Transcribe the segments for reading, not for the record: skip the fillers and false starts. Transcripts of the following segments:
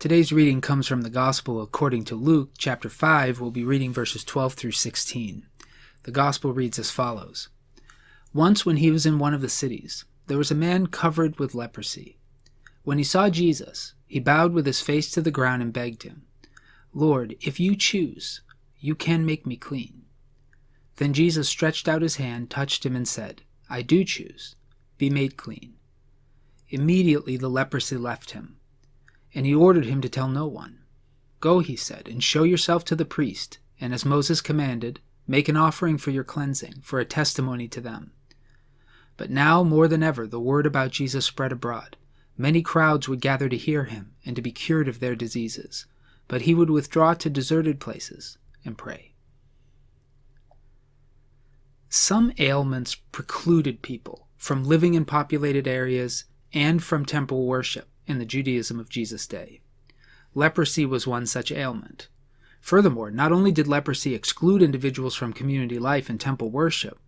Today's reading comes from the Gospel according to Luke, chapter 5. We'll be reading verses 12 through 16. The Gospel reads as follows. Once when he was in one of the cities, there was a man covered with leprosy. When he saw Jesus, he bowed with his face to the ground and begged him, "Lord, if you choose, you can make me clean." Then Jesus stretched out his hand, touched him, and said, "I do choose. Be made clean." Immediately the leprosy left him, and he ordered him to tell no one. "Go," he said, "and show yourself to the priest, and as Moses commanded, make an offering for your cleansing, for a testimony to them." But now, more than ever, the word about Jesus spread abroad. Many crowds would gather to hear him and to be cured of their diseases, but he would withdraw to deserted places and pray. Some ailments precluded people from living in populated areas and from temple worship in the Judaism of Jesus' day. Leprosy was one such ailment. Furthermore, not only did leprosy exclude individuals from community life and temple worship,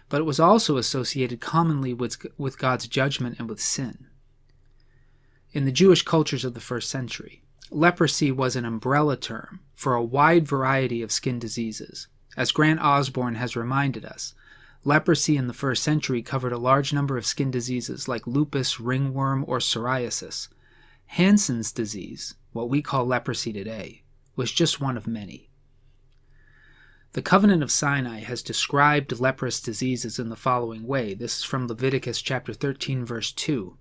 but it was also associated commonly with God's judgment and with sin. In the Jewish cultures of the first century, leprosy was an umbrella term for a wide variety of skin diseases. As Grant Osborne has reminded us, leprosy in the first century covered a large number of skin diseases like lupus, ringworm, or psoriasis. Hansen's disease, what we call leprosy today, was just one of many. The Covenant of Sinai has described leprous diseases in the following way. This is from Leviticus chapter 13, verse 2.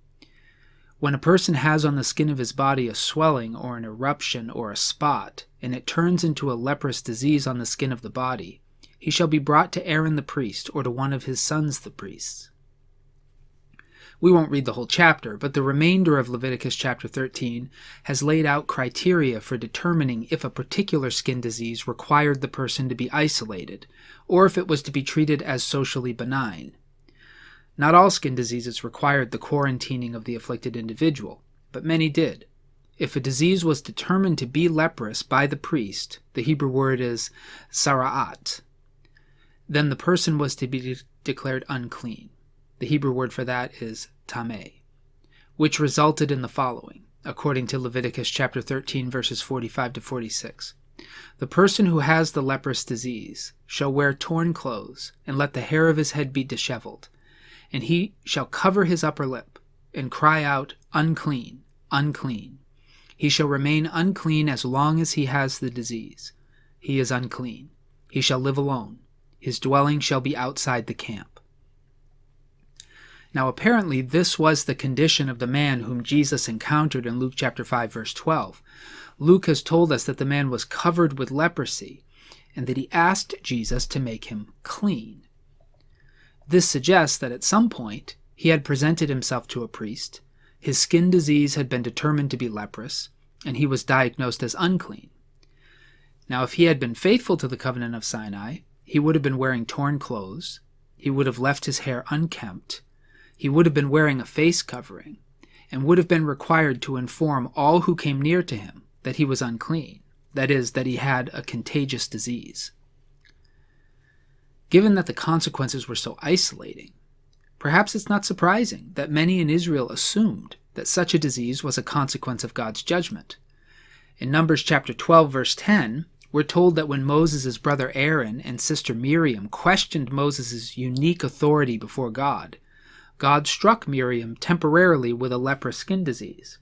When a person has on the skin of his body a swelling or an eruption or a spot, and it turns into a leprous disease on the skin of the body, he shall be brought to Aaron the priest or to one of his sons the priests. We won't read the whole chapter, but the remainder of Leviticus chapter 13 has laid out criteria for determining if a particular skin disease required the person to be isolated, or if it was to be treated as socially benign. Not all skin diseases required the quarantining of the afflicted individual, but many did. If a disease was determined to be leprous by the priest, the Hebrew word is sara'at, then the person was to be declared unclean. The Hebrew word for that is tameh, which resulted in the following, according to Leviticus chapter 13, verses 45 to 46. The person who has the leprous disease shall wear torn clothes, and let the hair of his head be disheveled. And he shall cover his upper lip, and cry out, "Unclean, unclean." He shall remain unclean as long as he has the disease. He is unclean. He shall live alone. His dwelling shall be outside the camp. Now apparently this was the condition of the man whom Jesus encountered in Luke chapter 5, verse 12. Luke has told us that the man was covered with leprosy, and that he asked Jesus to make him clean. This suggests that at some point he had presented himself to a priest, his skin disease had been determined to be leprous, and he was diagnosed as unclean. Now, if he had been faithful to the Covenant of Sinai, he would have been wearing torn clothes, he would have left his hair unkempt, he would have been wearing a face covering, and would have been required to inform all who came near to him that he was unclean, that is, that he had a contagious disease. Given that the consequences were so isolating, perhaps it's not surprising that many in Israel assumed that such a disease was a consequence of God's judgment. In Numbers chapter 12, verse 10, we're told that when Moses' brother Aaron and sister Miriam questioned Moses' unique authority before God, God struck Miriam temporarily with a leprous skin disease.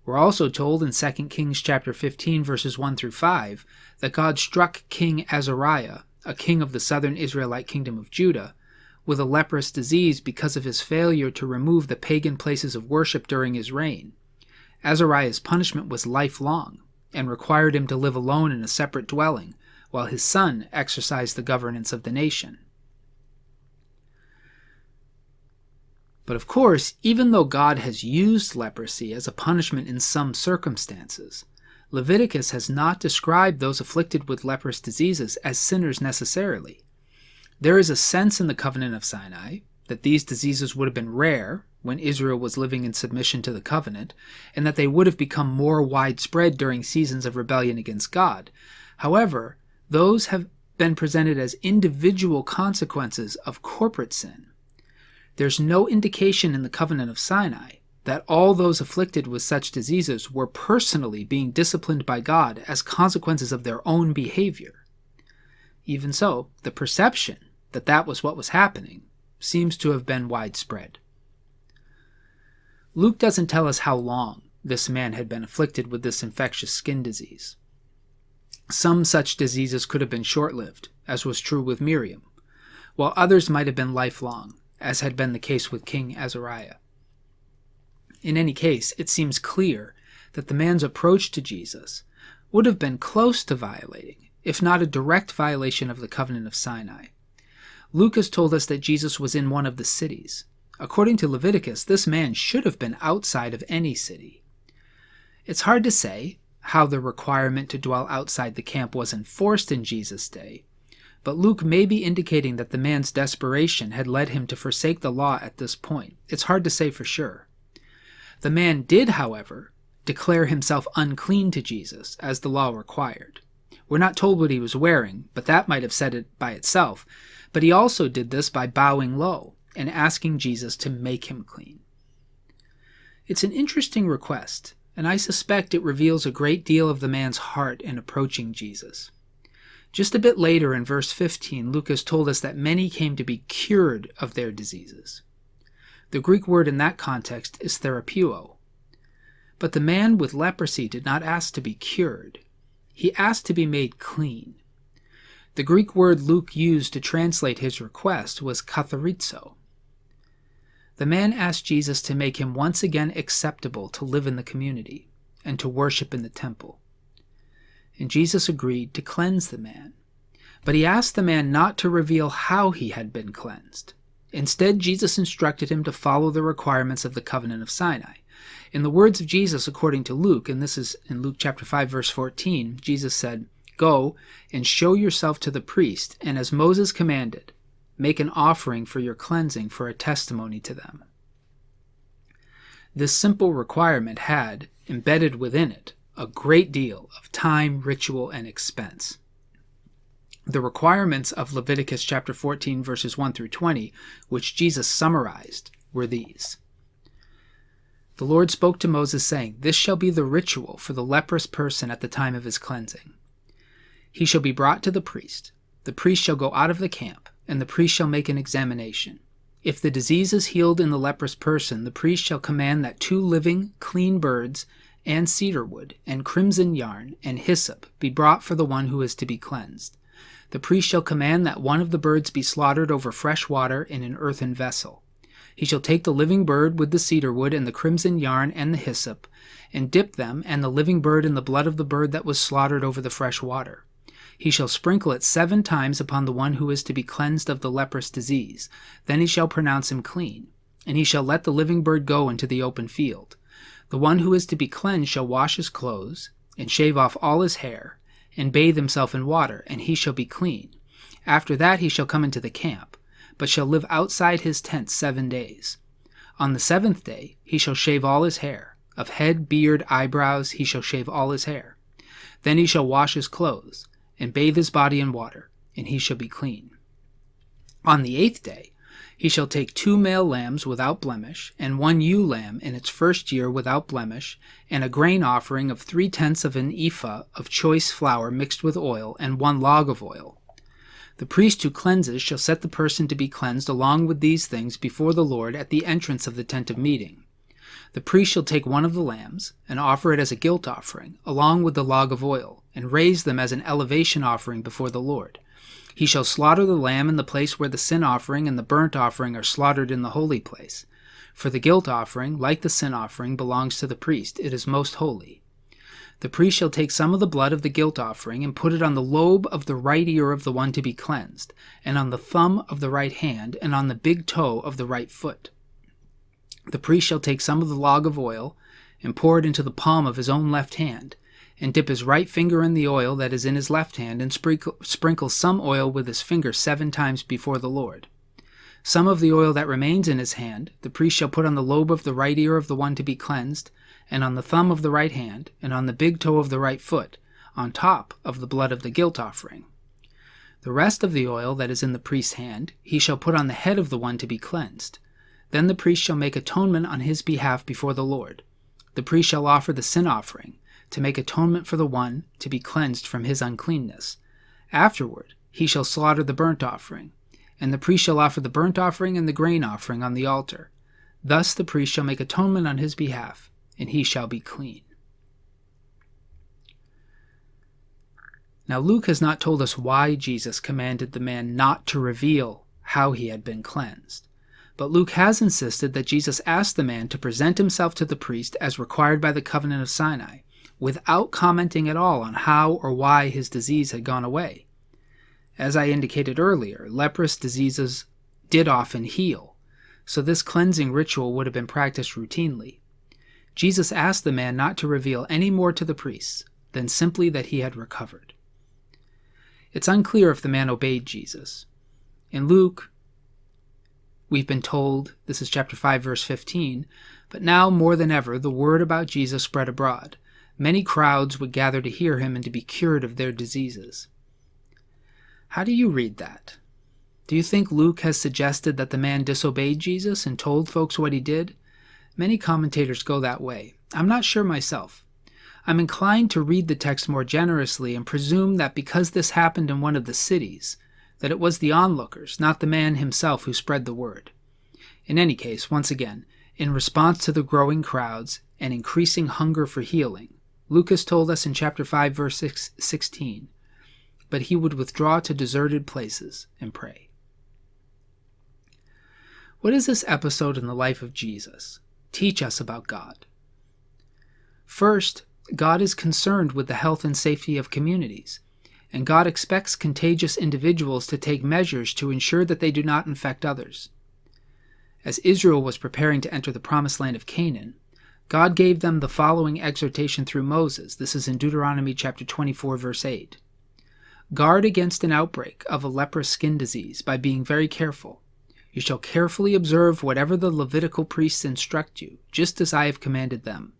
We're also told in 2 Kings chapter 15, verses 1 through 5, that God struck King Azariah, a king of the southern Israelite kingdom of Judah, with a leprous disease because of his failure to remove the pagan places of worship during his reign. Azariah's punishment was lifelong and required him to live alone in a separate dwelling, while his son exercised the governance of the nation. But of course, even though God has used leprosy as a punishment in some circumstances, Leviticus has not described those afflicted with leprous diseases as sinners necessarily. There is a sense in the Covenant of Sinai that these diseases would have been rare when Israel was living in submission to the covenant, and that they would have become more widespread during seasons of rebellion against God. However, those have been presented as individual consequences of corporate sin. There's no indication in the Covenant of Sinai that all those afflicted with such diseases were personally being disciplined by God as consequences of their own behavior. Even so, the perception that that was what was happening seems to have been widespread. Luke doesn't tell us how long this man had been afflicted with this infectious skin disease. Some such diseases could have been short-lived, as was true with Miriam, while others might have been lifelong, as had been the case with King Azariah. In any case, it seems clear that the man's approach to Jesus would have been close to violating, if not a direct violation of the covenant of Sinai. Luke has told us that Jesus was in one of the cities. According to Leviticus, this man should have been outside of any city. It's hard to say how the requirement to dwell outside the camp was enforced in Jesus' day, but Luke may be indicating that the man's desperation had led him to forsake the law at this point. It's hard to say for sure. The man did, however, declare himself unclean to Jesus, as the law required. We're not told what he was wearing, but that might have said it by itself. But he also did this by bowing low and asking Jesus to make him clean. It's an interesting request, and I suspect it reveals a great deal of the man's heart in approaching Jesus. Just a bit later in verse 15, Luke has told us that many came to be cured of their diseases. The Greek word in that context is therapeuo. But the man with leprosy did not ask to be cured. He asked to be made clean. The Greek word Luke used to translate his request was katharizo. The man asked Jesus to make him once again acceptable to live in the community and to worship in the temple. And Jesus agreed to cleanse the man. But he asked the man not to reveal how he had been cleansed. Instead, Jesus instructed him to follow the requirements of the covenant of Sinai. In the words of Jesus according to Luke, and this is in Luke chapter 5, verse 14, Jesus said, "Go and show yourself to the priest, and as Moses commanded, make an offering for your cleansing for a testimony to them." This simple requirement had, embedded within it, a great deal of time, ritual, and expense. The requirements of Leviticus chapter 14, verses 1 through 20, which Jesus summarized, were these. The Lord spoke to Moses, saying, "This shall be the ritual for the leprous person at the time of his cleansing. He shall be brought to the priest. The priest shall go out of the camp, and the priest shall make an examination. If the disease is healed in the leprous person, the priest shall command that 2 living, clean birds, and cedar wood, and crimson yarn, and hyssop be brought for the one who is to be cleansed. The priest shall command that one of the birds be slaughtered over fresh water in an earthen vessel. He shall take the living bird with the cedar wood and the crimson yarn and the hyssop, and dip them and the living bird in the blood of the bird that was slaughtered over the fresh water. He shall sprinkle it 7 times upon the one who is to be cleansed of the leprous disease. Then he shall pronounce him clean, and he shall let the living bird go into the open field. The one who is to be cleansed shall wash his clothes, and shave off all his hair, and bathe himself in water, and he shall be clean. After that he shall come into the camp, but shall live outside his tent 7 days. On the 7th day he shall shave all his hair. Of head, beard, eyebrows he shall shave all his hair. Then he shall wash his clothes, and bathe his body in water, and he shall be clean. On the 8th day he shall take 2 male lambs without blemish, and 1 ewe lamb in its first year without blemish, and a grain offering of 3/10 of an ephah of choice flour mixed with oil, and 1 log of oil. The priest who cleanses shall set the person to be cleansed along with these things before the Lord at the entrance of the tent of meeting. The priest shall take 1 of the lambs, and offer it as a guilt offering, along with the log of oil, and raise them as an elevation offering before the Lord. He shall slaughter the lamb in the place where the sin offering and the burnt offering are slaughtered in the holy place. For the guilt offering, like the sin offering, belongs to the priest. It is most holy. The priest shall take some of the blood of the guilt offering and put it on the lobe of the right ear of the one to be cleansed, and on the thumb of the right hand, and on the big toe of the right foot. The priest shall take some of the log of oil and pour it into the palm of his own left hand, and dip his right finger in the oil that is in his left hand, and sprinkle some oil with his finger 7 times before the Lord. Some of the oil that remains in his hand the priest shall put on the lobe of the right ear of the one to be cleansed, and on the thumb of the right hand, and on the big toe of the right foot, on top of the blood of the guilt offering. The rest of the oil that is in the priest's hand he shall put on the head of the one to be cleansed. Then the priest shall make atonement on his behalf before the Lord. The priest shall offer the sin offering, to make atonement for the one to be cleansed from his uncleanness. Afterward he shall slaughter the burnt offering, and the priest shall offer the burnt offering and the grain offering on the altar. Thus the priest shall make atonement on his behalf, and he shall be clean. Now Luke has not told us why Jesus commanded the man not to reveal how he had been cleansed, but Luke has insisted that Jesus asked the man to present himself to the priest as required by the covenant of Sinai, without commenting at all on how or why his disease had gone away. As I indicated earlier, leprous diseases did often heal, so this cleansing ritual would have been practiced routinely. Jesus asked the man not to reveal any more to the priests than simply that he had recovered. It's unclear if the man obeyed Jesus. In Luke, we've been told, this is chapter 5, verse 15, but now more than ever the word about Jesus spread abroad. Many crowds would gather to hear him and to be cured of their diseases. How do you read that? Do you think Luke has suggested that the man disobeyed Jesus and told folks what he did? Many commentators go that way. I'm not sure myself. I'm inclined to read the text more generously and presume that because this happened in one of the cities, that it was the onlookers, not the man himself, who spread the word. In any case, once again, in response to the growing crowds and increasing hunger for healing, Luke has told us in chapter 5, verse 16, but he would withdraw to deserted places and pray. What does this episode in the life of Jesus teach us about God? First, God is concerned with the health and safety of communities, and God expects contagious individuals to take measures to ensure that they do not infect others. As Israel was preparing to enter the promised land of Canaan, God gave them the following exhortation through Moses. This is in Deuteronomy chapter 24, verse 8. Guard against an outbreak of a leprous skin disease by being very careful. You shall carefully observe whatever the Levitical priests instruct you, just as I have commanded them.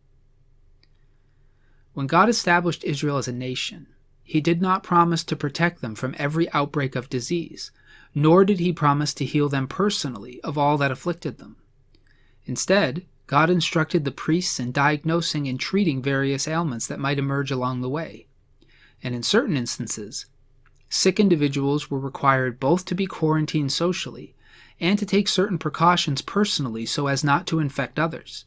When God established Israel as a nation, he did not promise to protect them from every outbreak of disease, nor did he promise to heal them personally of all that afflicted them. Instead, God instructed the priests in diagnosing and treating various ailments that might emerge along the way. And in certain instances, sick individuals were required both to be quarantined socially and to take certain precautions personally so as not to infect others.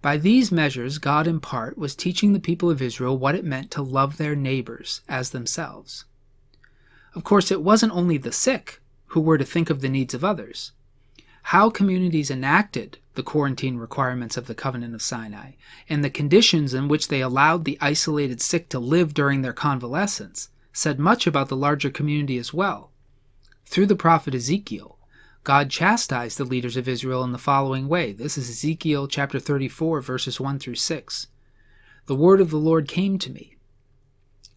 By these measures, God in part was teaching the people of Israel what it meant to love their neighbors as themselves. Of course, it wasn't only the sick who were to think of the needs of others. How communities enacted the quarantine requirements of the Covenant of Sinai and the conditions in which they allowed the isolated sick to live during their convalescence said much about the larger community as well. Through the prophet Ezekiel, God chastised the leaders of Israel in the following way. This is Ezekiel chapter 34, verses 1 through 6. The word of the Lord came to me.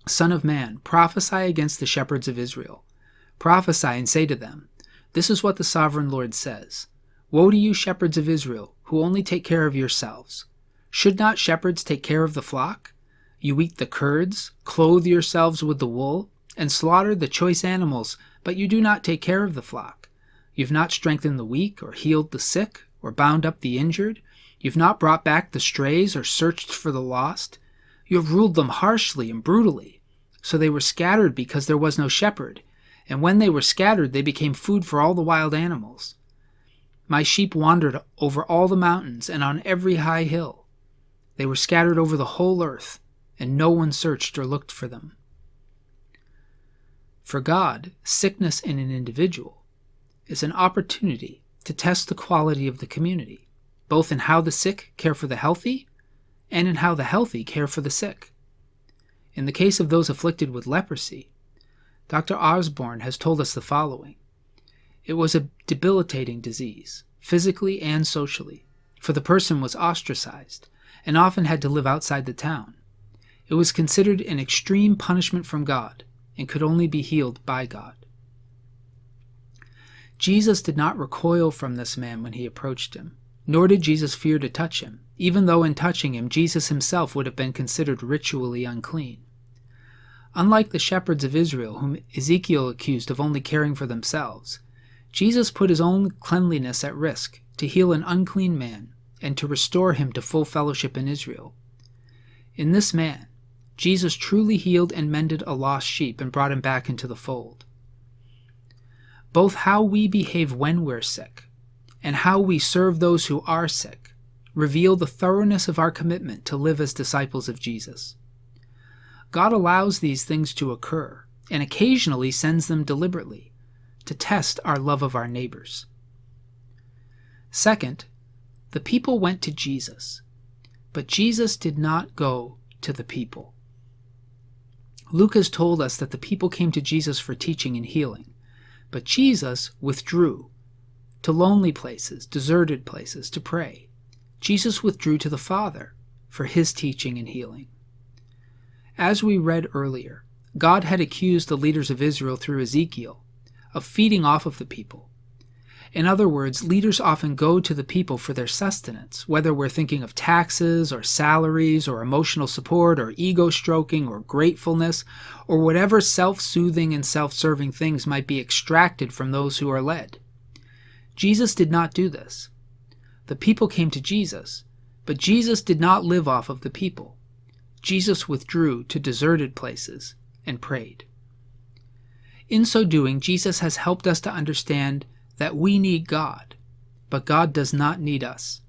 Son of man, prophesy against the shepherds of Israel. Prophesy and say to them, this is what the sovereign Lord says. Woe to you, shepherds of Israel, who only take care of yourselves. Should not shepherds take care of the flock? You eat the curds, clothe yourselves with the wool, and slaughter the choice animals, but you do not take care of the flock. You've not strengthened the weak, or healed the sick, or bound up the injured. You've not brought back the strays, or searched for the lost. You have ruled them harshly and brutally. So they were scattered because there was no shepherd, and when they were scattered, they became food for all the wild animals. My sheep wandered over all the mountains and on every high hill. They were scattered over the whole earth, and no one searched or looked for them. For God, sickness in an individual is an opportunity to test the quality of the community, both in how the sick care for the healthy and in how the healthy care for the sick. In the case of those afflicted with leprosy, Dr. Osborne has told us the following. It was a debilitating disease, physically and socially, for the person was ostracized and often had to live outside the town. It was considered an extreme punishment from God and could only be healed by God. Jesus did not recoil from this man when he approached him, nor did Jesus fear to touch him, even though in touching him Jesus himself would have been considered ritually unclean. Unlike the shepherds of Israel, whom Ezekiel accused of only caring for themselves, Jesus put his own cleanliness at risk to heal an unclean man and to restore him to full fellowship in Israel. In this man, Jesus truly healed and mended a lost sheep and brought him back into the fold. Both how we behave when we're sick and how we serve those who are sick reveal the thoroughness of our commitment to live as disciples of Jesus. God allows these things to occur and occasionally sends them deliberately to test our love of our neighbors. Second, the people went to Jesus, but Jesus did not go to the people. Luke has told us that the people came to Jesus for teaching and healing, but Jesus withdrew to lonely places, deserted places, to pray. Jesus withdrew to the Father for his teaching and healing. As we read earlier, God had accused the leaders of Israel through Ezekiel of feeding off of the people. In other words, leaders often go to the people for their sustenance, whether we're thinking of taxes or salaries or emotional support or ego stroking or gratefulness or whatever self-soothing and self-serving things might be extracted from those who are led. Jesus did not do this. The people came to Jesus, but Jesus did not live off of the people. Jesus withdrew to deserted places and prayed. In so doing, Jesus has helped us to understand that we need God, but God does not need us.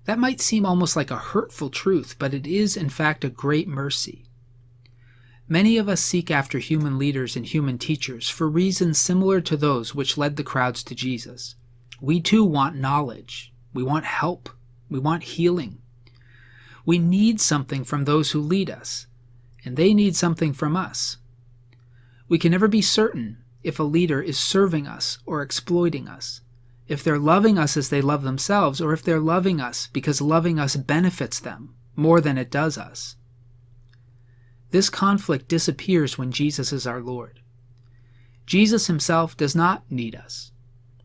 That might seem almost like a hurtful truth, but it is in fact a great mercy. Many of us seek after human leaders and human teachers for reasons similar to those which led the crowds to Jesus. We too want knowledge. We want help. We want healing. We need something from those who lead us, and they need something from us. We can never be certain if a leader is serving us or exploiting us, if they're loving us as they love themselves, or if they're loving us because loving us benefits them more than it does us. This conflict disappears when Jesus is our Lord. Jesus himself does not need us.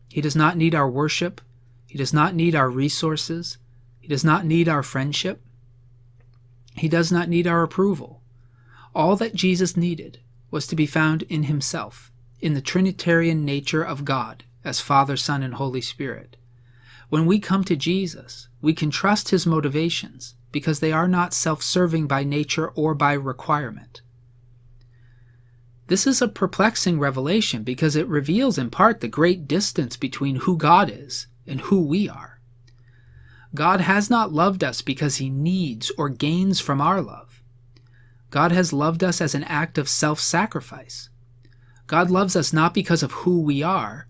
He does not need our worship. He does not need our resources. He does not need our friendship. He does not need our approval. All that Jesus needed was to be found in himself, in the Trinitarian nature of God as Father, Son, and Holy Spirit. When we come to Jesus, we can trust his motivations because they are not self-serving by nature or by requirement. This is a perplexing revelation because it reveals in part the great distance between who God is and who we are. God has not loved us because he needs or gains from our love. God has loved us as an act of self-sacrifice. God loves us not because of who we are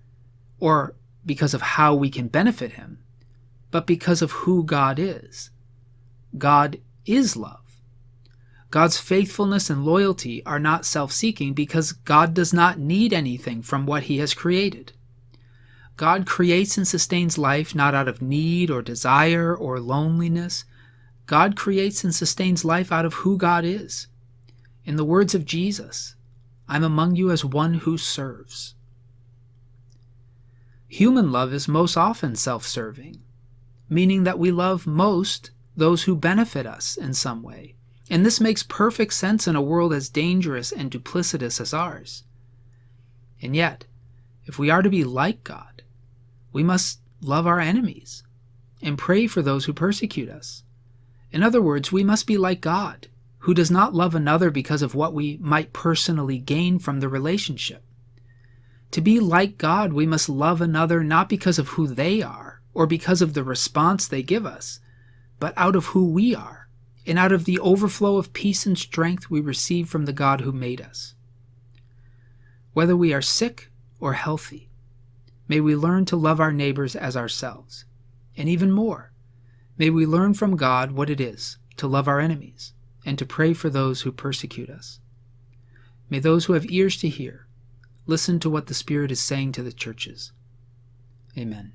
or because of how we can benefit him, but because of who God is. God is love. God's faithfulness and loyalty are not self-seeking because God does not need anything from what he has created. God creates and sustains life not out of need or desire or loneliness. God creates and sustains life out of who God is. In the words of Jesus, I'm among you as one who serves. Human love is most often self-serving, meaning that we love most those who benefit us in some way. And this makes perfect sense in a world as dangerous and duplicitous as ours. And yet, if we are to be like God, we must love our enemies and pray for those who persecute us. In other words, we must be like God, who does not love another because of what we might personally gain from the relationship. To be like God, we must love another not because of who they are or because of the response they give us, but out of who we are and out of the overflow of peace and strength we receive from the God who made us. Whether we are sick or healthy, may we learn to love our neighbors as ourselves. And even more, may we learn from God what it is to love our enemies and to pray for those who persecute us. May those who have ears to hear listen to what the Spirit is saying to the churches. Amen.